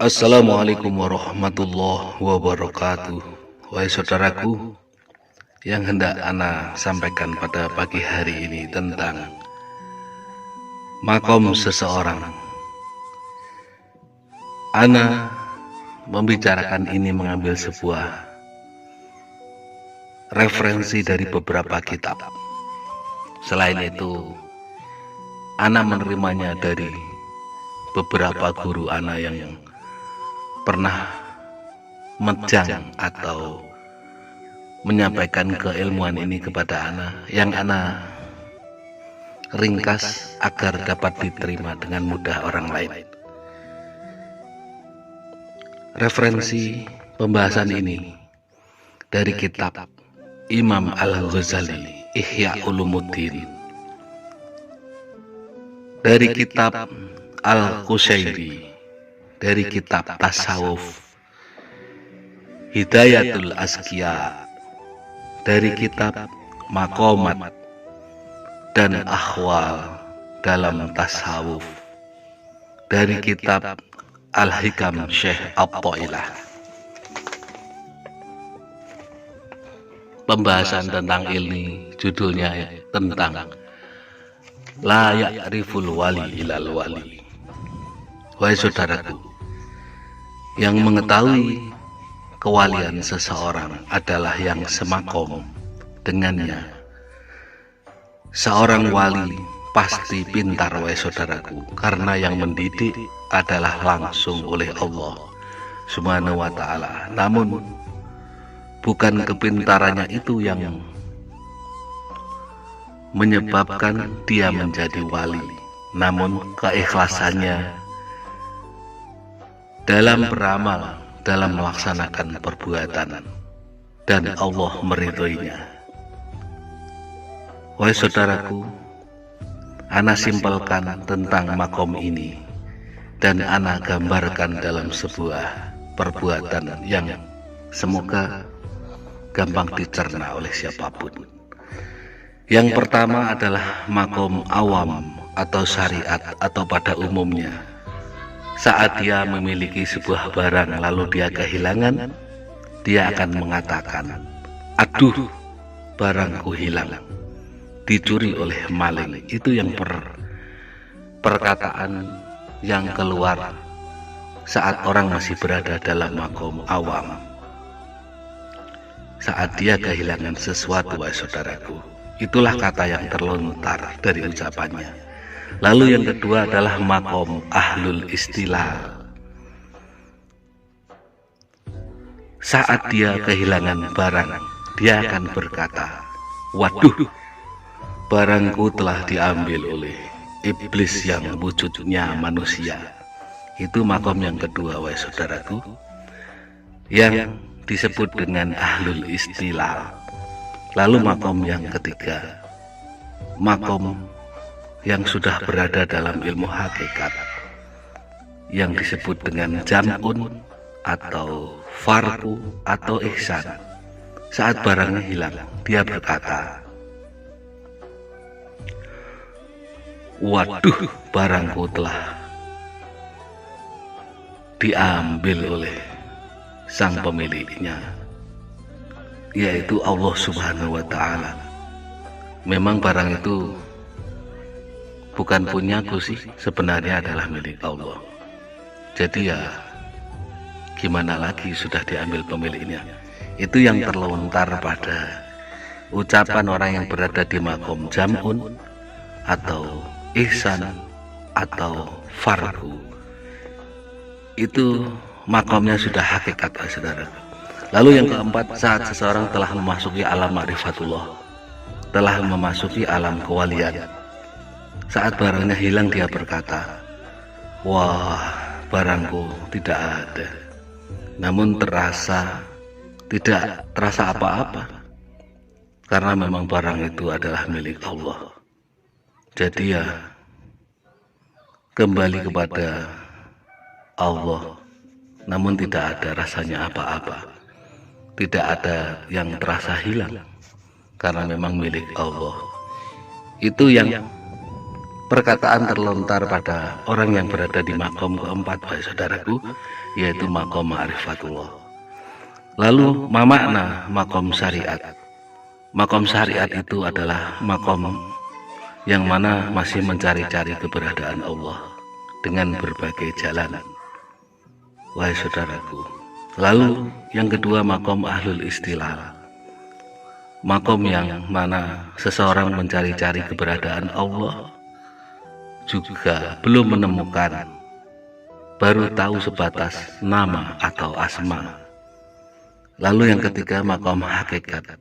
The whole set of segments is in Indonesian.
Assalamualaikum warahmatullahi wabarakatuh. Wahai saudaraku, yang hendak ana sampaikan pada pagi hari ini tentang makom seseorang. Ana membicarakan ini mengambil sebuah referensi dari beberapa kitab. Selain itu, ana menerimanya dari beberapa guru ana yang pernah menjang atau menyampaikan keilmuan ini kepada ana, yang ana ringkas agar dapat diterima dengan mudah orang lain. Referensi pembahasan ini dari kitab Imam Al-Ghazali Ihya Ulumuddin, dari kitab Al-Qushairi, dari kitab Tasawuf Hidayatul Azkiya, dari kitab Maqamat dan Ahwal dalam Tasawuf, dari kitab Al-Hikam Syekh At-Thailah. Pembahasan tentang ini judulnya tentang La Ya'riful Wali Ilal Wali. Wahai saudaraku, yang mengetahui kewalian seseorang adalah yang semakom dengannya. Seorang wali pasti pintar, wahai saudaraku, karena yang mendidik adalah langsung oleh Allah Subhanahu wa ta'ala. Namun bukan kepintarannya itu yang menyebabkan dia menjadi wali, namun keikhlasannya dalam beramal, dalam melaksanakan perbuatan, dan Allah meridhoinya. Wahai saudaraku, ana simpelkan tentang makom ini dan ana gambarkan dalam sebuah perbuatan yang semoga gampang dicerna oleh siapapun. Yang pertama adalah makom awam atau syariat, atau pada umumnya saat dia memiliki sebuah barang lalu dia kehilangan, dia akan mengatakan, aduh, barangku hilang, dicuri oleh maling. Itu yang perkataan yang keluar saat orang masih berada dalam makom awam, saat dia kehilangan sesuatu, wahai saudaraku. Itulah kata yang terlontar dari ucapannya. Lalu yang kedua adalah makom ahlul istilal. Saat dia kehilangan barang, dia akan berkata, waduh, barangku telah diambil oleh iblis yang wujudnya manusia. Itu makom yang kedua, wahai saudaraku, yang disebut dengan ahlul istilal. Lalu makom yang ketiga, makom yang sudah berada dalam ilmu hakikat, yang disebut dengan jam'un atau farku atau ihsan. Saat barangnya hilang, dia berkata, waduh, barangku telah diambil oleh sang pemiliknya, yaitu Allah Subhanahu wa ta'ala. Memang barang itu bukan punyaku sih, sebenarnya adalah milik Allah. Jadi ya gimana lagi, sudah diambil pemiliknya. Itu yang terlontar pada ucapan orang yang berada di makom jam'un atau ihsan atau farku. Itu makomnya sudah hakikat, saudara. Lalu yang keempat, saat seseorang telah memasuki alam ma'rifatullah, telah memasuki alam kewalian, saat barangnya hilang dia berkata, wah, barangku tidak ada. Namun tidak terasa apa-apa, karena memang barang itu adalah milik Allah. Jadi ya kembali kepada Allah, namun tidak ada rasanya apa-apa, tidak ada yang terasa hilang, karena memang milik Allah. Itu yang perkataan terlontar pada orang yang berada di makom keempat, baik saudaraku, yaitu makom ma'rifatullah. Lalu makna makom syariat. Makom syariat itu adalah makom yang mana masih mencari-cari keberadaan Allah dengan berbagai jalan, wahai saudaraku. Lalu yang kedua, makom ahlul istilal. Makom yang mana seseorang mencari-cari keberadaan Allah juga belum menemukan, baru tahu sebatas nama atau asma. Lalu yang ketiga, makom hakikat,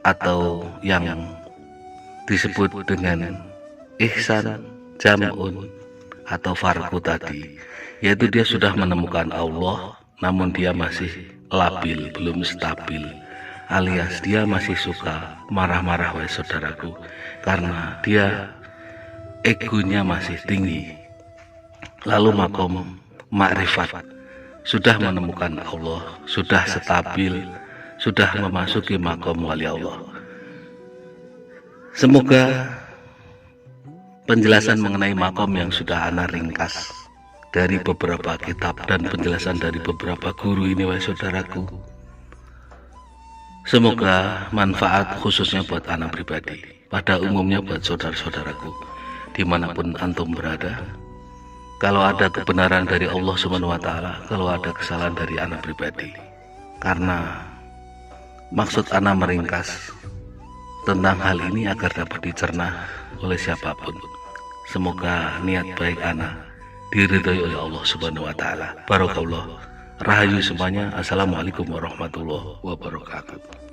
atau yang disebut dengan ihsan, jam'un, atau farku tadi, yaitu dia sudah menemukan Allah, namun dia masih labil, belum stabil, alias dia masih suka marah-marah, wahai saudaraku, karena dia egonya masih tinggi. Lalu makom makrifat, sudah menemukan Allah, sudah stabil, sudah memasuki makom wali Allah. Semoga penjelasan mengenai makom yang sudah ana ringkas dari beberapa kitab dan penjelasan dari beberapa guru ini, wahai saudaraku, semoga manfaat khususnya buat anak pribadi, pada umumnya buat saudara-saudaraku dimanapun antum berada. Kalau ada kebenaran dari Allah Subhanahu wa Ta'ala, kalau ada kesalahan dari anak pribadi, karena maksud anak meringkas tentang hal ini agar dapat dicerna oleh siapapun. Semoga niat baik anak diridhoi oleh Allah Subhanahu wa Ta'ala. Barakallah. Rahayu semuanya. Assalamualaikum warahmatullahi wabarakatuh.